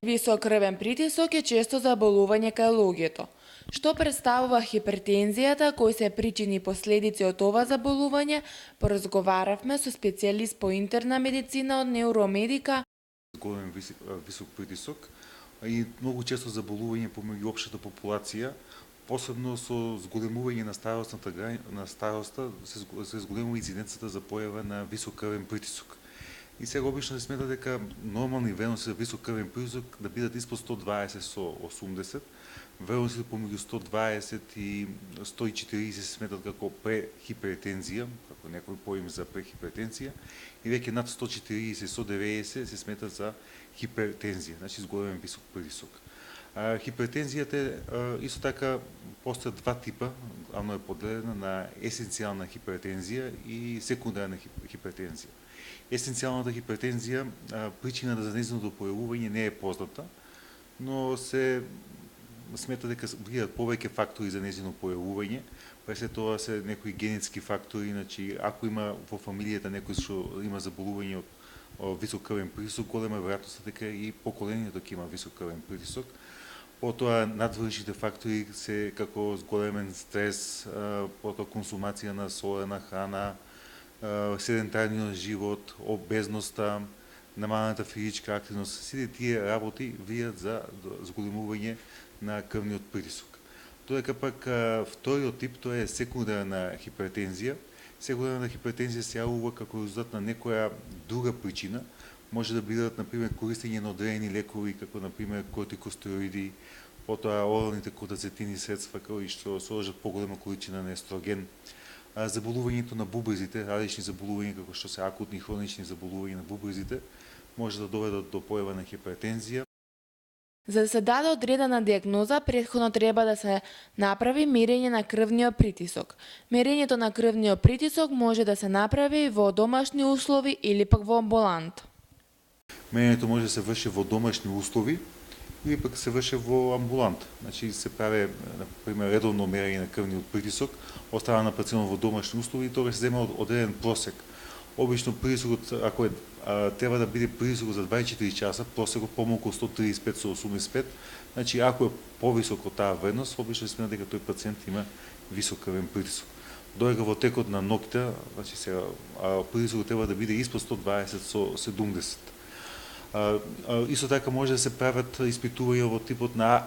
Висок крвен притисок е често заболување кај луѓето. Што представува хипертензијата, кои се причини и последици од ова заболување, поразговаравме со специјалист по интерна медицина од Неуромедика. Голем висок притисок и многу често заболување помеѓу општата популација, посебно со зголемување на староста се зголемува инциденцата за појава на висок крвен притисок. И сега обично се смета дека нормални вреноси за висок крвен притисок да бидат испод 120 со 80, вреносите помеѓу 120 и 140 се сметат како прехипертензија, како некој поим за прехипертензија, и веќе над 140 со 90 се сметат за хипертензија, значи зголемен висок притисок. Хипертензијата исто така постојат два типа, главно е поделена на есенцијална хипертензија и секундарна хипертензија. Есенцијалната хипертензија, причината за нејзиното појавување не е позната, но се смета дека бидат повеќе фактори за нејзино појавување, па се тоа се некои генетски фактори, значи ако има во фамилијата некој што има заболување од висок крвен притисок, голема веројатност дека и поколението ќе има висок крвен притисок. Потоа надвршните фактори се како зголемен стрес, потоа консумација на солена храна, седентарниот живот, обезноста, намалената физичка активност, сите тие работи влијат за зголемување на крвниот притисок. Додека пак вториот тип, тоа е секундарна хипертензија. Секундарна хипертензија се јавува како резултат на некоја друга причина. Може да бидат, например, користење на одредени лекови, како, например, кортикостероиди, потоа оралните контрацептивни средства, кои што содржат поголема количина на естроген, заболувањето на бубрезите, различни заболувања како што се акутни и хронични заболувања на бубрезите, може да доведат до појава на хипертензија. За да се даде одредена диагноза, претходно треба да се направи мерење на крвниот притисок. Мерењето на крвниот притисок може да се направи во домашни услови или пак во амбулант. Мерењето може да се врши во домашни услови или пак се врши во амбулант. Значи се прави, например, редовно мерење на крвниот притисок, остава на пациентот во домашни услови и тогаш се зема одреден просек. Обично притисокот, ако треба да биде притисокот за 24 часа, просекот помалку 135 со 85, значи ако е повисок од таа вредност, обично се смета дека тој пациент има висок крвен притисок. Додека во текот на ноќта, значи сега притисокот треба да биде испод 120 со 70. Исто така може да се прават испитувања во типот на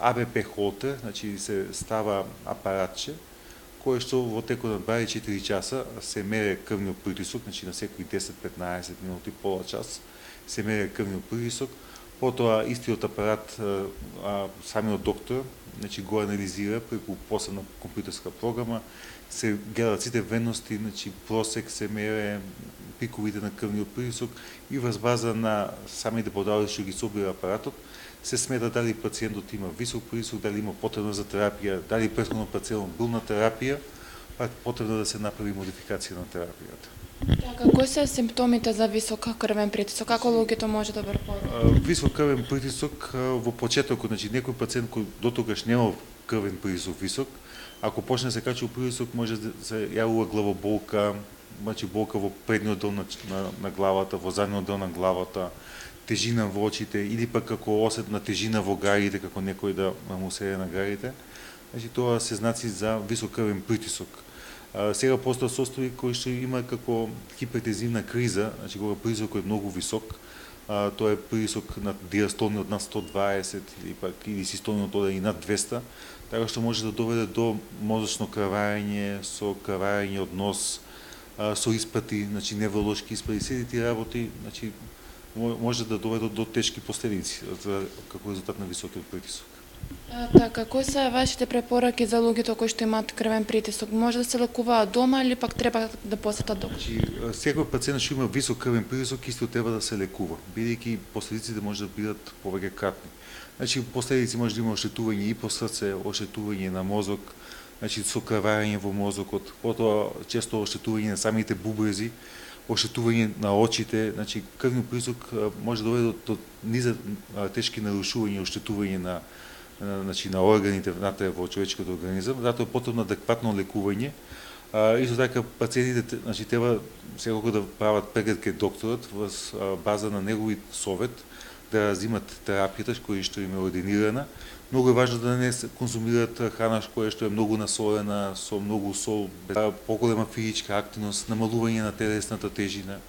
АБП холтер, значи се става апаратче, кој што во текот на 24 часа се мере крвниот притисок, значи на секои 10-15 минути, пола час, се мере крвниот притисок, потоа истиот апарат, самиот доктор, значи го анализира преку посебна компјутерска програма, се гледат сите вредности, значи просек се мере, пиковите на крвниот притисок и врз база на самите податоци што ги собира апаратот, се смета дали пациентот има висок притисок, дали има потребност за терапија, дали претходно пациентот бил на терапија, па потребно да се направи модификација на терапијата. Така, кои се симптомите за висок крвен притисок? Како луѓето може да препознат? Висок крвен притисок во почетокот, значи некој пациент кој дотогаш немал крвен притисок висок, ако почне да се качува притисок, може да се јавува главоболка, значи болка во предниот дел на главата, во задниот дел на главата, тежина во очите или пак како осет на тежина во гарите, како некој да му седе на гарите. Значи тоа се знаци за висок крвен притисок. Сега постојат состојби кои што има како хипертензивна криза, значи кога притисокот е многу висок, тоа е притисок на диастолниот над 120 или систолниот и над 200, така што може да доведе до мозочно крварење, со крварење од нос, со испати, значи невролошки испати, сите тие работи, значи може да доведат до тешки последици како резултат на високиот притисок. Така, кои се вашите препораки за луѓето кои што имаат крвен притисок? Може да се лекуваат дома или пак треба да посетат доктор? Значи, секој пациент што има висок крвен притисок исто треба да се лекува, бидејќи последиците може да бидат повеќе кратни. Значи, последици може да има оштетување и по срце, оштетување на мозок, значи со крварење во мозокот, потоа често оштетување на самите бубрези, оштетување на очите, значи крвниот притисок може да доведе до низа тешки нарушувања и оштетување на значи на органите внатре во човечкиот организам, затоа е потребно адекватно лекување. Исто така пациентите значи треба секогаш да прават преглед кај докторот во база на неговиот совет, да взимат терапијата која што им е ординирана. Многу е важно да не се конзумираат храна која што е многу насолена, со многу сол, без поголема физичка активност, намалување на телесната тежина.